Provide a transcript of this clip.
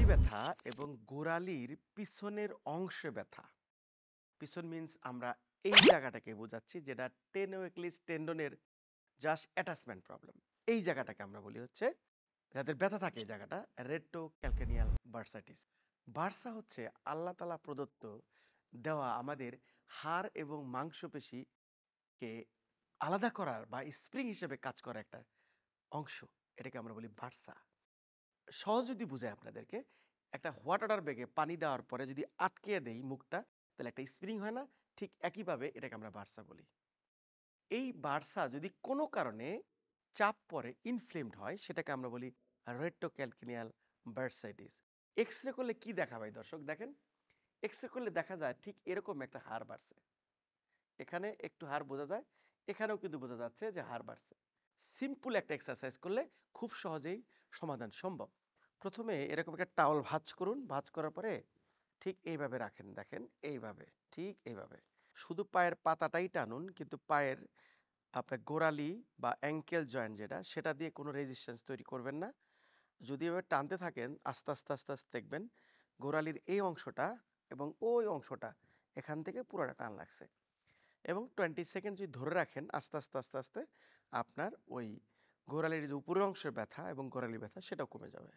ব্যথা এবং গোড়ালির পিছনের অংশে ব্যথা। পিছন মিন্স আমরা এই জায়গাটাকে বোঝাচ্ছি যেটা টেনো এক্লিস টেন্ডনের জাস্ট অ্যাটাচমেন্ট প্রবলেম। এই জায়গাটাকে আমরা বলি হচ্ছে যাদের ব্যথা থাকে এই জায়গাটা রেট্রো ক্যালকেনিয়াল বার্সাইটিস। বার্সা হচ্ছে আল্লাহ তাআলা প্রদত্ত দেওয়া আমাদের হাড় এবং মাংসপেশিকে আলাদা করার বা স্প্রিং হিসেবে কাজ করা একটা অংশ। এটাকে আমরা বলি বার্সা। সহজ যদি বুঝাই আপনাদেরকে, একটা ওয়াটার ব্যাগে পানি দেওয়ার পরে যদি আটকে দেই মুখটা, তাহলে একটা স্প্রিং হয় না? ঠিক একইভাবে এটাকে আমরা বার্সা বলি। এই বার্সা যদি কোনো কারণে চাপ পড়ে, ইনফ্লেমড হয়, সেটাকে আমরা বলি রেট্রোক্যালকিনিয়াল বার্সাইটিস। এক্স-রে করলে কি দেখা ভাই দর্শক দেখেন? এক্স-রে করলে দেখা যায় ঠিক এরকম একটা হাড় বাড়ছে। এখানে একটু হাড় বোঝা যায়, এখানেও কিন্তু বোঝা যাচ্ছে যে হাড় বাড়ছে। সিম্পল একটা এক্সারসাইজ করলে খুব সহজেই সমাধান সম্ভব। ১ম এ এরকম একটা টাওয়াল ভাঁজ করুন। ভাঁজ করার পরে ঠিক এইভাবে রাখেন। দেখেন এইভাবে, ঠিক এইভাবে। শুধু পায়ের পাতাটাই টানুন কিন্তু পায়ের আপনার গোড়ালি বা অ্যাঙ্কেল জয়েন্ট যেটা, সেটা দিয়ে কোনো রেজিস্ট্যান্স তৈরি করবেন না। যদি এভাবে টানতে থাকেন আস্তে, আস্তে, আস্তে, আস্তে দেখবেন গোড়ালির এই অংশটা এবং ওই অংশটা এখান থেকে পুরাটা টান লাগছে। এবং 20 সেকেন্ড যদি ধরে রাখেন আস্তে, আস্তে, আস্তে, আস্তে আপনার ওই গোড়ালির যে উপরের অংশের ব্যথা এবং গোড়ালির ব্যথা সেটাও কমে যাবে।